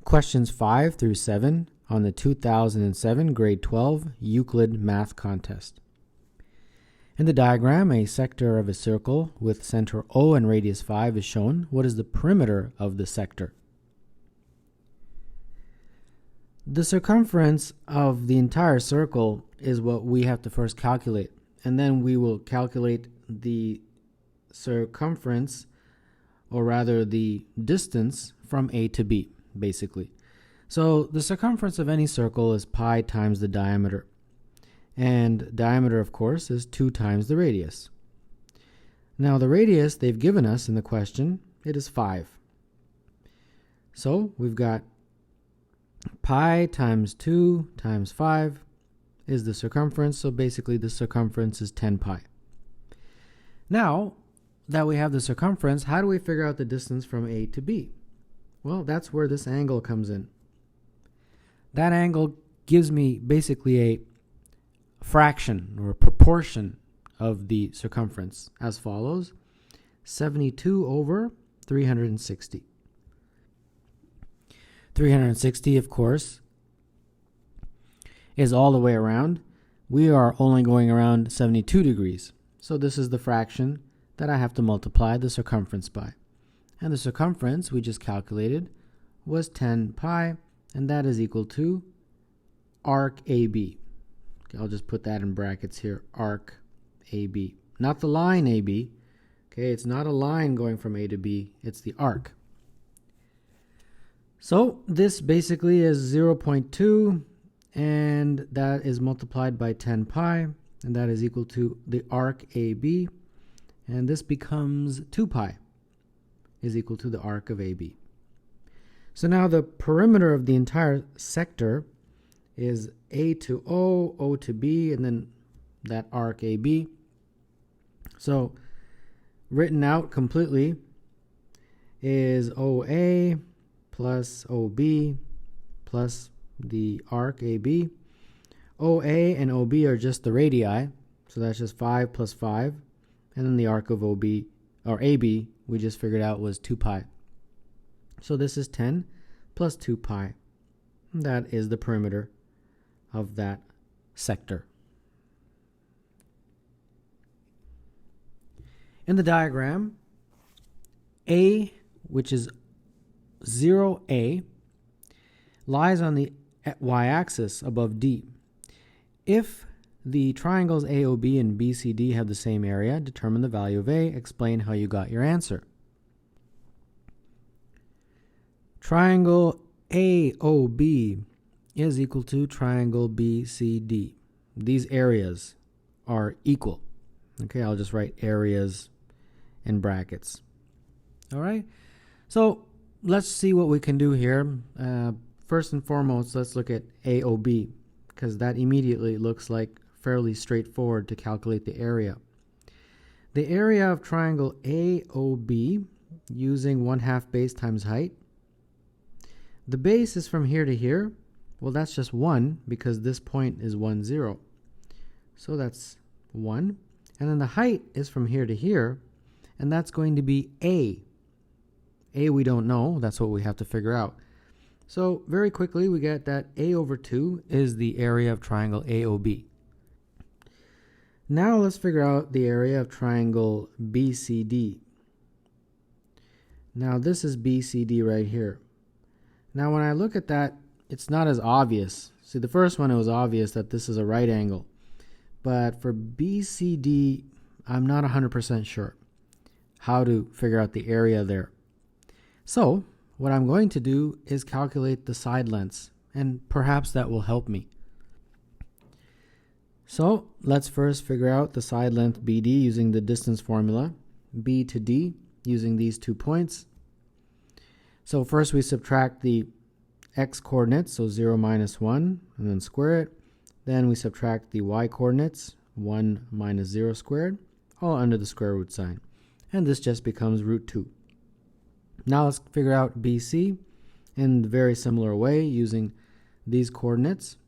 Questions 5 through 7 on the 2007 Grade 12 Euclid Math Contest. In the diagram, a sector of a circle with center O and radius 5 is shown. What is the perimeter of the sector? The circumference of the entire circle is what we have to first calculate, and then we will calculate the circumference, or rather the distance from A to B, basically. So the circumference of any circle is pi times the diameter, and diameter, of course, is 2 times the radius. Now the radius they've given us in the question, it is 5. So we've got pi times 2 times 5 is the circumference, so basically the circumference is 10 pi. Now that we have the circumference, how do we figure out the distance from A to B? Well, that's where this angle comes in. That angle gives me basically a fraction or a proportion of the circumference as follows: 72 over 360. 360, of course, is all the way around. We are only going around 72 degrees. So this is the fraction that I have to multiply the circumference by. And the circumference we just calculated was 10 pi, and that is equal to arc AB. Okay, I'll just put that in brackets here, arc AB. Not the line AB. Okay, it's not a line going from A to B, it's the arc. So this basically is 0.2, and that is multiplied by 10 pi, and that is equal to the arc AB, and this becomes 2 pi is equal to the arc of AB. So now the perimeter of the entire sector is A to O, O to B, and then that arc AB. So written out completely is OA plus OB plus the arc AB. OA and OB are just the radii, so that's just 5 plus 5, and then the arc of OB, or AB, we just figured out was 2 pi. So this is 10 plus 2 pi. That is the perimeter of that sector. In the diagram, A, which is 0A, lies on the y-axis above D. If the triangles AOB and BCD have the same area, determine the value of A. Explain how you got your answer. Triangle AOB is equal to triangle BCD. These areas are equal. Okay, I'll just write areas in brackets. All right, so let's see what we can do here. First and foremost, let's look at AOB, because that immediately looks like fairly straightforward to calculate the area. The area of triangle AOB using 1/2 base times height. The base is from here to here. Well, that's just 1 because this point is 1, 0. So that's 1. And then the height is from here to here, and that's going to be A. A we don't know. That's what we have to figure out. So very quickly we get that A over 2 is the area of triangle AOB. Now let's figure out the area of triangle BCD. Now this is BCD right here. Now when I look at that, it's not as obvious. See, the first one, it was obvious that this is a right angle. But for BCD, I'm not 100% sure how to figure out the area there. So what I'm going to do is calculate the side lengths, and perhaps that will help me. So let's first figure out the side length BD using the distance formula, B to D, using these 2 points. So first we subtract the x coordinates, so 0 minus 1, and then square it. Then we subtract the y coordinates, 1 minus 0 squared, all under the square root sign. And this just becomes root 2. Now let's figure out BC in a very similar way using these coordinates.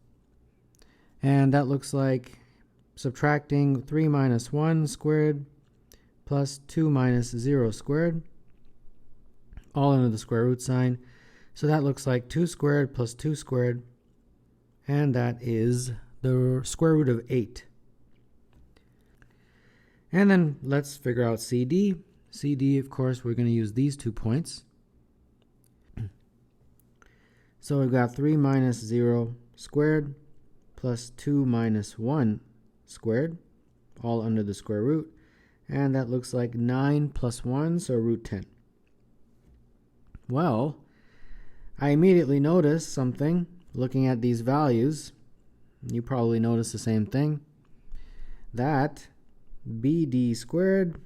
And that looks like subtracting 3 minus 1 squared plus 2 minus 0 squared, all under the square root sign. So that looks like 2 squared plus 2 squared, and that is the square root of 8. And then let's figure out CD. CD, of course, we're going to use these 2 points. So we've got 3 minus 0 squared plus 2 minus 1 squared, all under the square root. And that looks like 9 plus 1, so root 10. Well, I immediately noticed something looking at these values. You probably noticed the same thing. That BD squared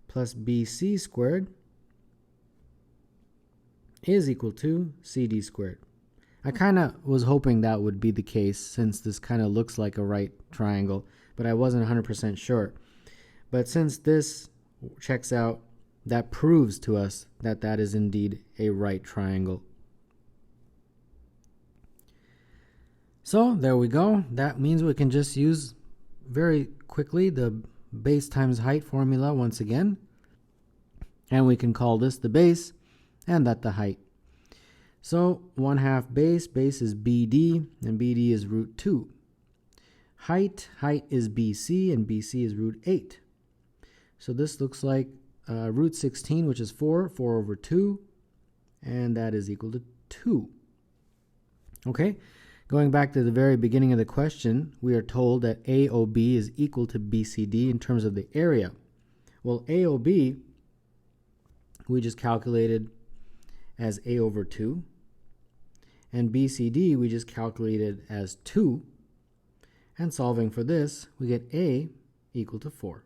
plus BC squared is equal to CD squared. I kind of was hoping that would be the case since this kind of looks like a right triangle, but I wasn't 100% sure. But since this checks out, that proves to us that that is indeed a right triangle. So there we go. That means we can just use very quickly the base times height formula once again. And we can call this the base and that the height. So 1/2 base, base is BD, and BD is root 2. Height is BC, and BC is root 8. So this looks like root 16, which is 4 over 2, and that is equal to 2. Okay, going back to the very beginning of the question, we are told that AOB is equal to BCD in terms of the area. Well, AOB, we just calculated as A over 2, and BCD we just calculated as 2, and solving for this, we get A equal to 4.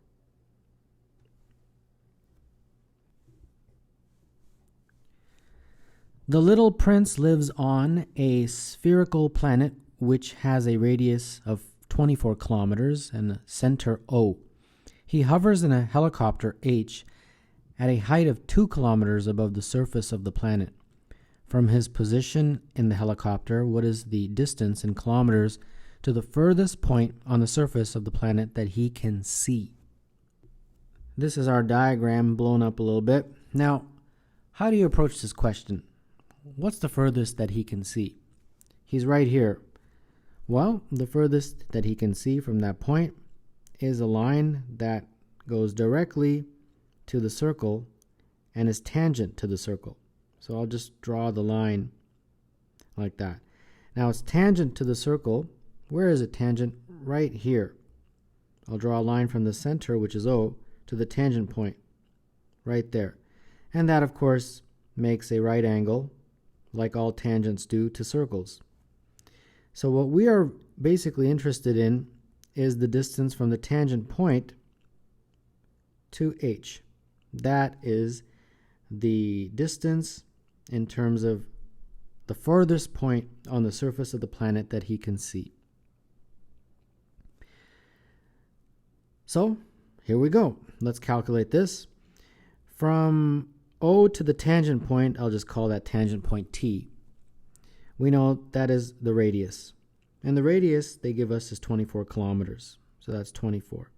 The little prince lives on a spherical planet which has a radius of 24 kilometers and a center O. He hovers in a helicopter H at a height of 2 kilometers above the surface of the planet. From his position in the helicopter, what is the distance in kilometers to the furthest point on the surface of the planet that he can see? This is our diagram blown up a little bit. Now, how do you approach this question? What's the furthest that he can see? He's right here. Well, the furthest that he can see from that point is a line that goes directly to the circle and is tangent to the circle. So I'll just draw the line like that. Now it's tangent to the circle. Where is it tangent? Right here. I'll draw a line from the center, which is O, to the tangent point, right there. And that, of course, makes a right angle, like all tangents do to circles. So what we are basically interested in is the distance from the tangent point to H. That is the distance in terms of the farthest point on the surface of the planet that he can see. So here we go. Let's calculate this. From O to the tangent point, I'll just call that tangent point T. We know that is the radius. And the radius they give us is 24 kilometers. So that's 24.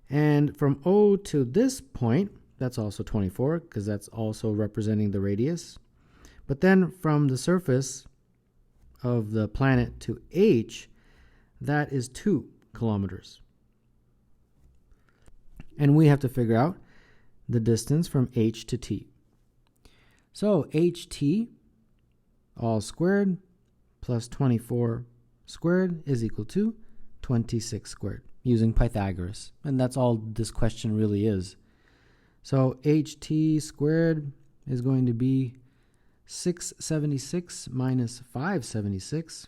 And from O to this point, that's also 24 because that's also representing the radius. But then from the surface of the planet to H, that is 2 kilometers. And we have to figure out the distance from H to T. So HT, all squared, plus 24 squared is equal to 26 squared, using Pythagoras. And that's all this question really is. So HT squared is going to be 676 minus 576,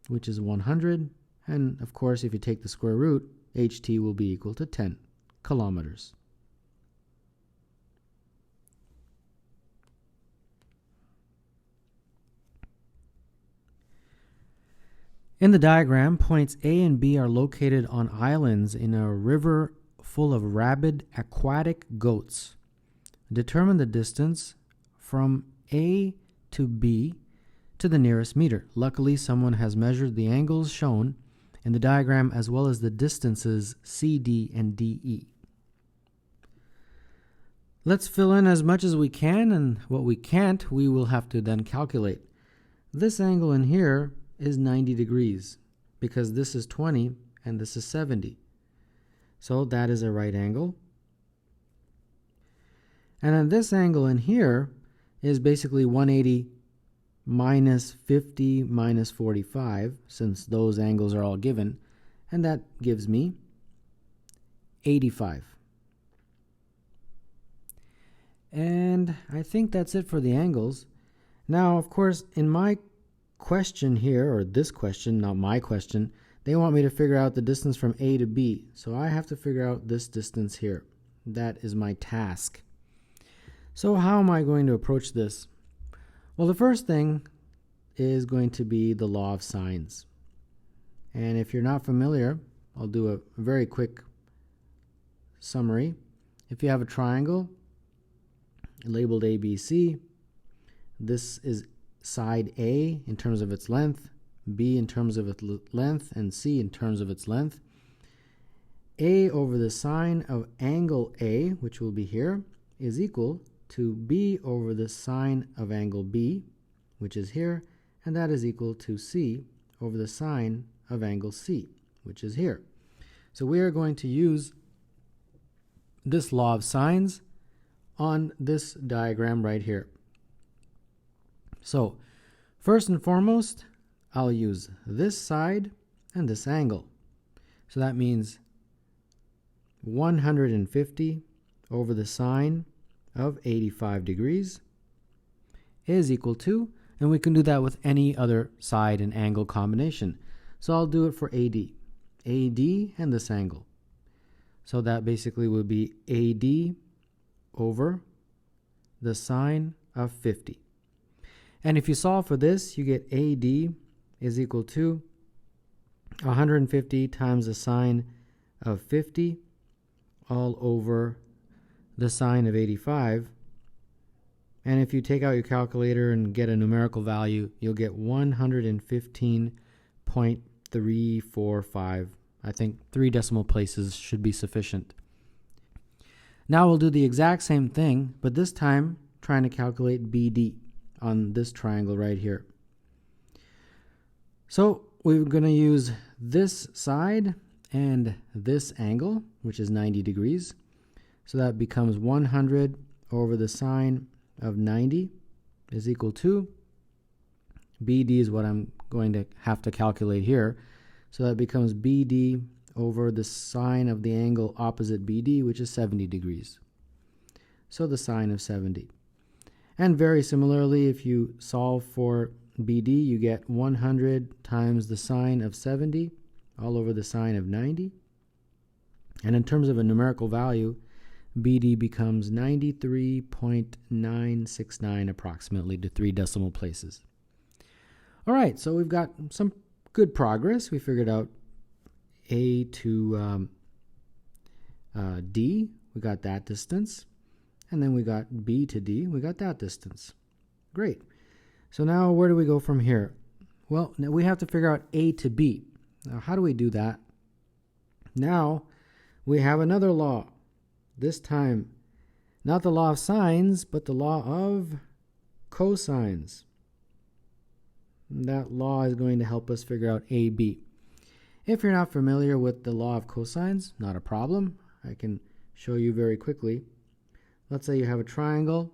which is 100. And of course, if you take the square root, HT will be equal to 10 kilometers. In the diagram, points A and B are located on islands in a river full of rabid aquatic goats. Determine the distance from A to B to the nearest meter. Luckily, someone has measured the angles shown in the diagram as well as the distances CD and DE. Let's fill in as much as we can, and what we can't, we will have to then calculate. This angle in here is 90 degrees because this is 20 and this is 70. So that is a right angle. And then this angle in here is basically 180 minus 50 minus 45, since those angles are all given, and that gives me 85. And I think that's it for the angles. Now, of course, in my question here, or this question, not my question, they want me to figure out the distance from A to B. So I have to figure out this distance here. That is my task. So how am I going to approach this? Well, the first thing is going to be the law of sines. And if you're not familiar, I'll do a very quick summary. If you have a triangle labeled ABC, this is side A in terms of its length, B in terms of its length, and C in terms of its length. A over the sine of angle A, which will be here, is equal to B over the sine of angle B, which is here, and that is equal to C over the sine of angle C, which is here. So we are going to use this law of sines on this diagram right here. So first and foremost, I'll use this side and this angle. So that means 150 over the sine of 85 degrees is equal to, and we can do that with any other side and angle combination. So I'll do it for AD. AD and this angle. So that basically would be AD over the sine of 50. And if you solve for this, you get AD is equal to 150 times the sine of 50 all over the sine of 85. And if you take out your calculator and get a numerical value, you'll get 115.345. I think 3 decimal places should be sufficient. Now we'll do the exact same thing, but this time trying to calculate BD on this triangle right here. So we're going to use this side and this angle, which is 90 degrees. So that becomes 100 over the sine of 90 is equal to, BD is what I'm going to have to calculate here. So that becomes BD over the sine of the angle opposite BD, which is 70 degrees. So the sine of 70. And very similarly, if you solve for BD, you get 100 times the sine of 70 all over the sine of 90. And in terms of a numerical value, BD becomes 93.969 approximately to 3 decimal places. All right, so we've got some good progress. We figured out A to D, we got that distance. And then we got B to D, we got that distance. Great. So now where do we go from here? Well, now we have to figure out A to B. Now how do we do that? Now we have another law. This time, not the law of sines, but the law of cosines. That law is going to help us figure out AB. If you're not familiar with the law of cosines, not a problem. I can show you very quickly. Let's say you have a triangle,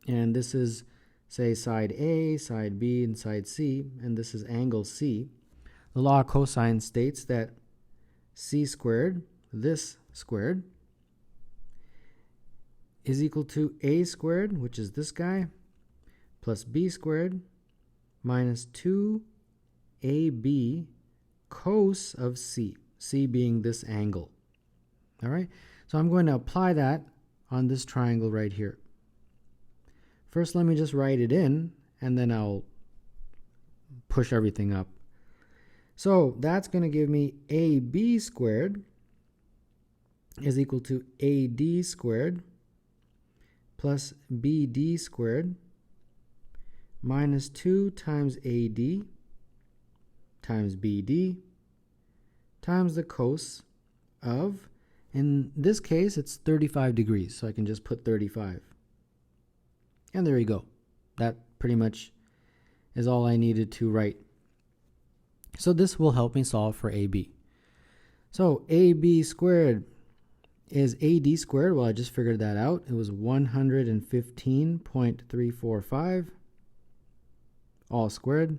and this is, say, side A, side B, and side C, and this is angle C. The law of cosine states that C squared, this squared, is equal to A squared, which is this guy, plus B squared, minus 2AB cos of C, C being this angle. All right, so I'm going to apply that on this triangle right here. First, let me just write it in, and then I'll push everything up. So that's going to give me AB squared is equal to AD squared plus BD squared minus 2 times AD times BD times the cos of In this case, it's 35 degrees, so I can just put 35. And there you go. That pretty much is all I needed to write. So this will help me solve for AB. So AB squared is AD squared. Well, I just figured that out. It was 115.345 all squared.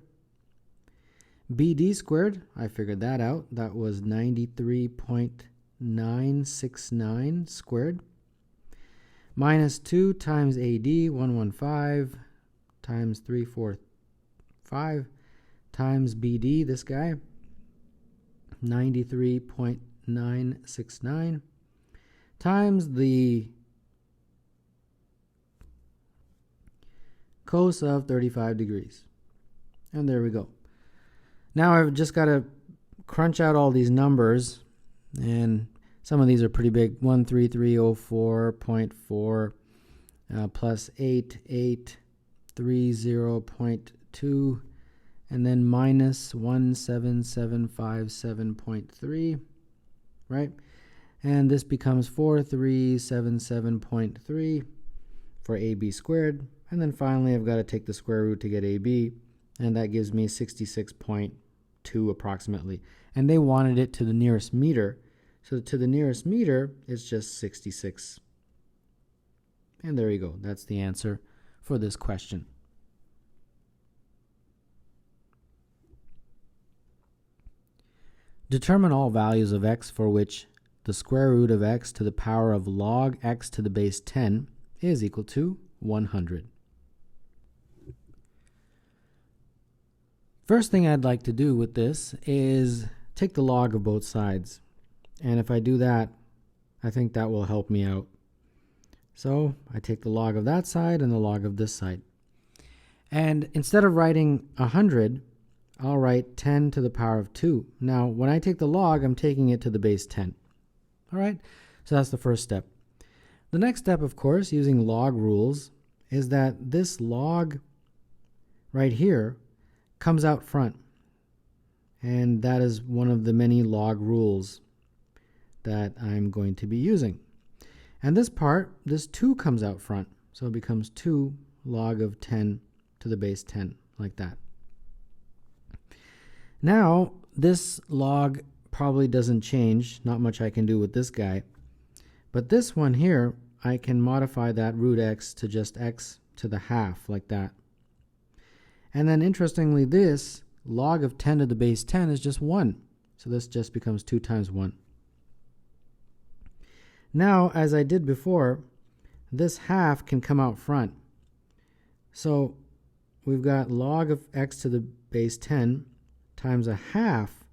BD squared, I figured that out. That was 93.969 squared. Minus 2 times AD, 115 times 345 times BD, this guy, 93.969 times the cos of 35 degrees. And there we go. Now I've just got to crunch out all these numbers, and some of these are pretty big. 13304.4 plus 8830.2, and then minus 17757.3, right? And this becomes 4377.3 for AB squared. And then finally, I've got to take the square root to get AB, and that gives me 66.2 approximately. And they wanted it to the nearest meter. So to the nearest meter, it's just 66. And there you go. That's the answer for this question. Determine all values of x for which the square root of x to the power of log x to the base 10 is equal to 100. First thing I'd like to do with this is take the log of both sides. And if I do that, I think that will help me out. So I take the log of that side and the log of this side. And instead of writing 100, I'll write 10 to the power of 2. Now, when I take the log, I'm taking it to the base 10. All right, so that's the first step. The next step, of course, using log rules, is that this log right here comes out front. And that is one of the many log rules that I'm going to be using. And this part, this 2 comes out front. So it becomes 2 log of 10 to the base 10, like that. Now, this log probably doesn't change. Not much I can do with this guy. But this one here, I can modify that root x to just x to the half, like that. And then interestingly, this log of 10 to the base 10 is just 1. So this just becomes 2 times 1. Now, as I did before, this half can come out front. So we've got log of x to the base 10 times a half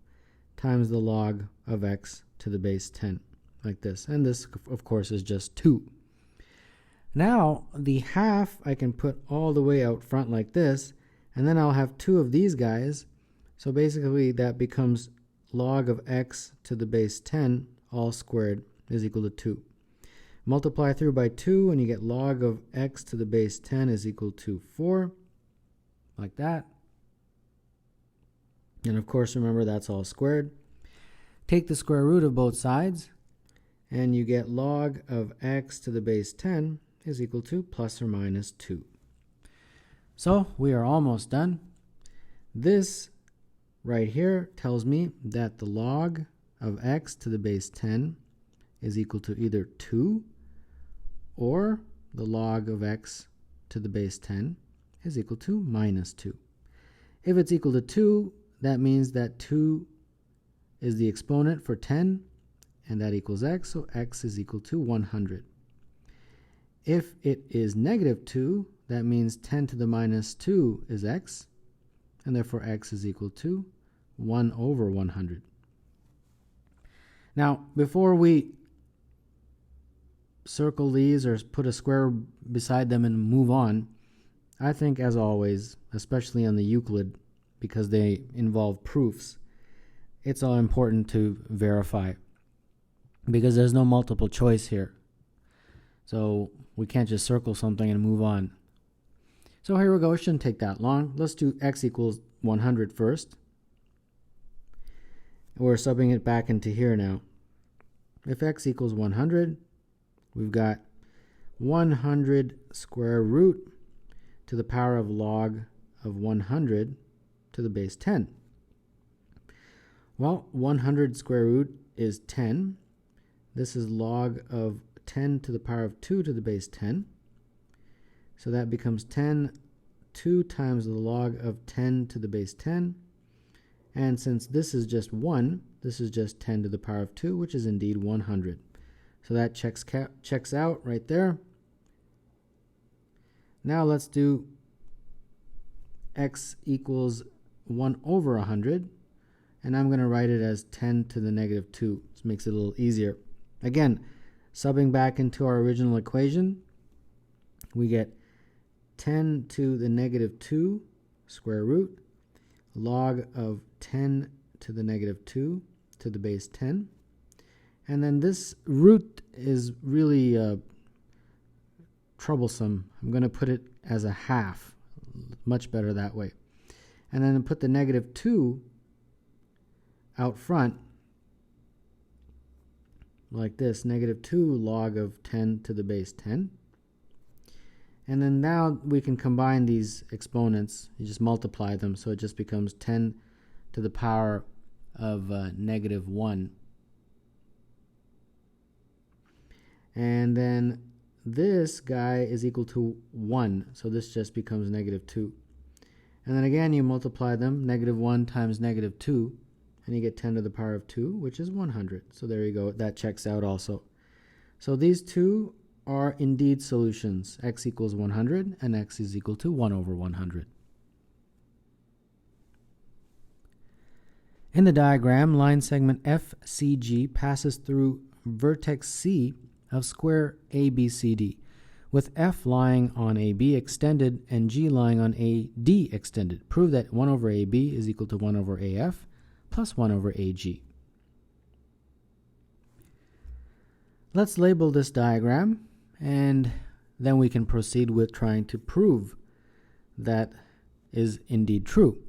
times the log of x to the base 10, like this. And this, of course, is just 2. Now, the half I can put all the way out front like this, and then I'll have 2 of these guys. So basically, that becomes log of x to the base 10 all squared is equal to 2. Multiply through by 2, and you get log of x to the base 10 is equal to 4, like that. And of course, remember, that's all squared. Take the square root of both sides, and you get log of x to the base 10 is equal to plus or minus 2. So we are almost done. This right here tells me that the log of x to the base 10 is equal to either 2 or the log of x to the base 10 is equal to minus 2. If it's equal to 2, that means that 2 is the exponent for 10, and that equals x, so x is equal to 100. If it is negative 2, that means 10 to the minus 2 is x, and therefore x is equal to 1 over 100. Now, before we circle these or put a square beside them and move on, I think, as always, especially on the Euclid, because they involve proofs, it's all important to verify, because there's no multiple choice here. So we can't just circle something and move on. So here we go. It shouldn't take that long. Let's do x equals 100 first. We're subbing it back into here now. if x equals 100, we've got 100 square root to the power of log of 100 to the base 10. Well, 100 square root is 10. This is log of 10 to the power of 2 to the base 10. So that becomes 10, 2 times the log of 10 to the base 10. And since this is just 1, this is just 10 to the power of 2, which is indeed 100. So that checks out right there. Now let's do x equals 1 over 100. And I'm going to write it as 10 to the negative 2. This makes it a little easier. Again, subbing back into our original equation, we get 10 to the negative 2 square root log of 10 to the negative 2 to the base 10. And then this root is really troublesome. I'm going to put it as a half. Much better that way. And then put the negative 2 out front like this, negative 2 log of 10 to the base 10. And then now we can combine these exponents. You just multiply them, so it just becomes 10 to the power of negative 1. And then this guy is equal to 1, so this just becomes negative 2. And then again you multiply them, negative 1 times negative 2, and you get 10 to the power of 2, which is 100. So there you go, that checks out also. So these two are indeed solutions. X equals 100 and x is equal to 1 over 100. In the diagram, line segment FCG passes through vertex C of square ABCD, with F lying on AB extended and G lying on AD extended. Prove that 1 over AB is equal to 1 over AF plus 1 over AG. Let's label this diagram, and then we can proceed with trying to prove that is indeed true.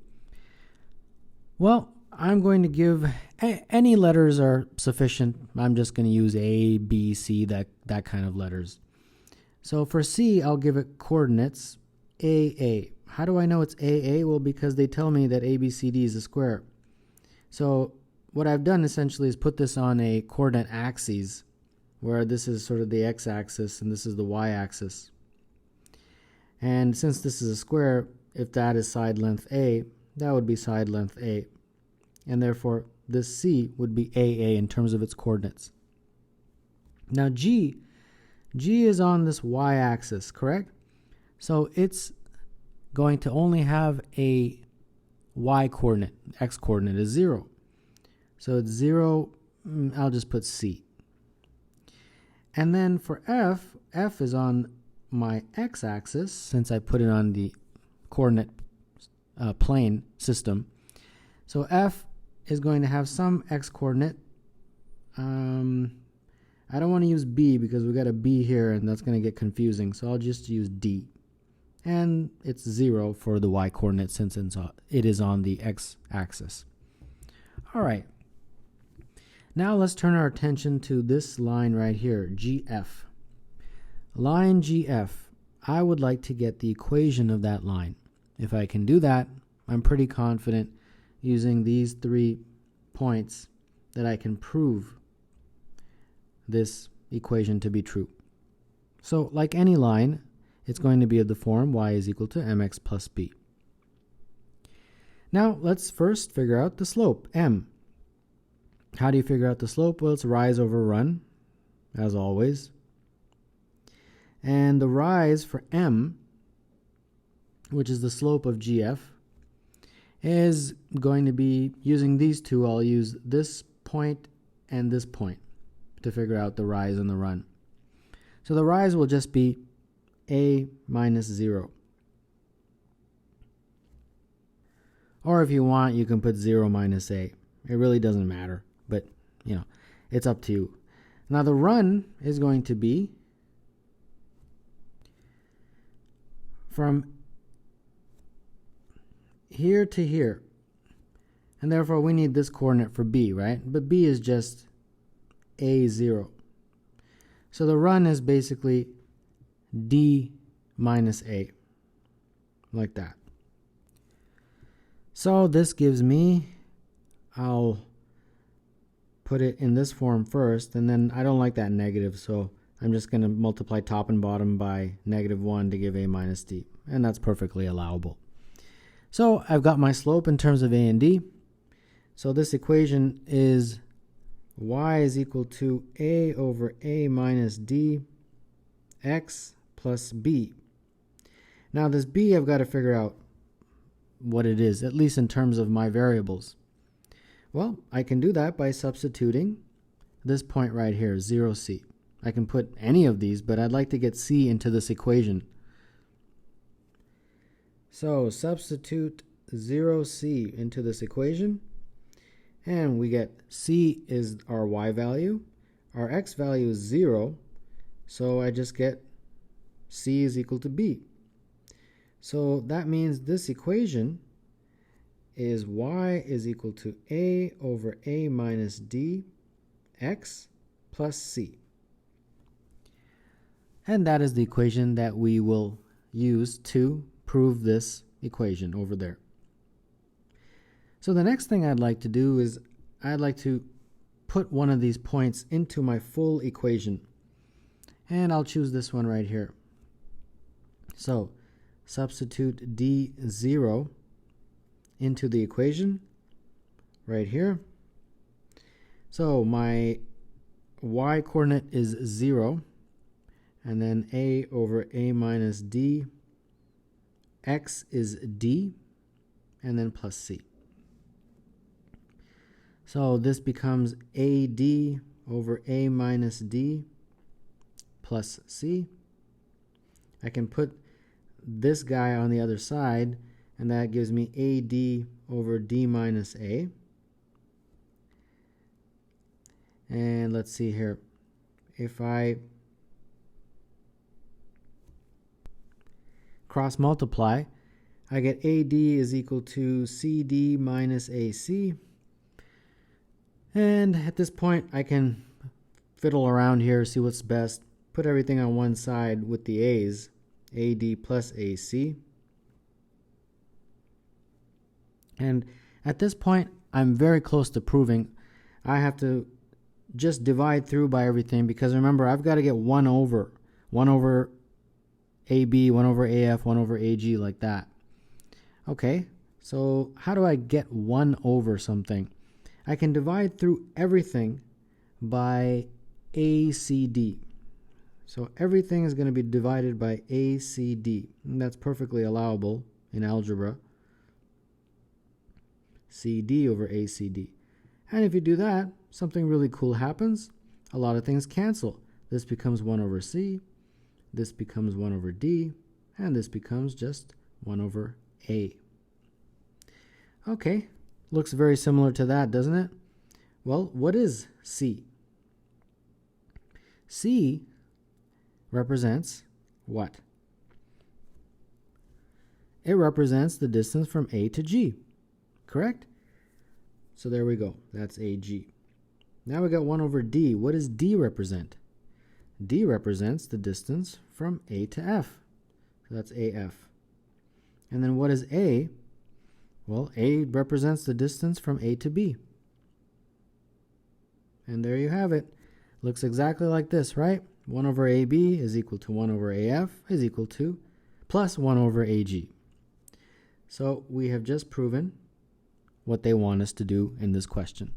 Well, I'm going to give, any letters are sufficient. I'm just going to use A, B, C, that kind of letters. So for C, I'll give it coordinates AA. How do I know it's AA? Well, because they tell me that ABCD is a square. So what I've done essentially is put this on a coordinate axis, where this is sort of the x-axis and this is the y-axis. And since this is a square, if that is side length A, that would be side length A. And therefore, this C would be AA in terms of its coordinates. Now G is on this y-axis, correct? So it's going to only have a y-coordinate. X-coordinate is 0. So it's 0, I'll just put C. And then for F is on my x-axis, since I put it on the coordinate plane system. So F is going to have some x-coordinate. I don't want to use B because we got a B here and that's going to get confusing. So I'll just use D. And it's 0 for the y-coordinate since it is on the x-axis. All right. Now let's turn our attention to this line right here, GF. Line GF, I would like to get the equation of that line. If I can do that, I'm pretty confident using these 3 points that I can prove this equation to be true. So like any line, it's going to be of the form y is equal to mx plus b. Now let's first figure out the slope, m. How do you figure out the slope? Well, it's rise over run, as always. And the rise for m, which is the slope of GF, is going to be using these two. I'll use this point and this point to figure out the rise and the run. So the rise will just be a minus 0. Or if you want, you can put 0 minus a. It really doesn't matter, but it's up to you. Now the run is going to be from here to here. And therefore we need this coordinate for b, right? But b is just A0. So the run is basically D minus A, like that. So this gives me, I'll put it in this form first, and then I don't like that negative, so I'm just going to multiply top and bottom by -1 to give A minus D, and that's perfectly allowable. So I've got my slope in terms of A and D. So this equation is y is equal to A over A minus D x plus B. Now this B, I've got to figure out what it is, at least in terms of my variables. Well, I can do that by substituting this point right here, 0c. I can put any of these, but I'd like to get c into this equation. So substitute 0c into this equation, and we get c is our y value, our x value is 0, so I just get c is equal to b. So that means this equation is y is equal to A over A minus D x plus c. And that is the equation that we will use to prove this equation over there. So the next thing I'd like to do is I'd like to put one of these points into my full equation. And I'll choose this one right here. So substitute D0 into the equation right here. So my y coordinate is 0, and then A over A minus D, x is D, and then plus c. So this becomes AD over A minus D plus c. I can put this guy on the other side, and that gives me AD over D minus A. And let's see here. If I cross multiply, I get AD is equal to CD minus AC. And at this point, I can fiddle around here, see what's best. Put everything on one side with the A's, AD plus AC. And at this point, I'm very close to proving. I have to just divide through by everything, because remember, I've got to get 1 over AB, 1 over AF, 1 over AG, like that. Okay, so how do I get 1 over something? I can divide through everything by ACD. So everything is going to be divided by ACD. And that's perfectly allowable in algebra. CD over ACD. And if you do that, something really cool happens. A lot of things cancel. This becomes 1 over C, this becomes 1 over D, and this becomes just 1 over A. Okay, looks very similar to that, doesn't it? Well, what is C? C represents what? It represents the distance from A to G, correct? So there we go, that's AG. Now we got 1 over D. What does D represent? D represents the distance from A to F. So that's AF. And then what is A? Well, A represents the distance from A to B. And there you have it. Looks exactly like this, right? 1 over AB is equal to 1 over AF is equal to plus 1 over AG. So we have just proven what they want us to do in this question.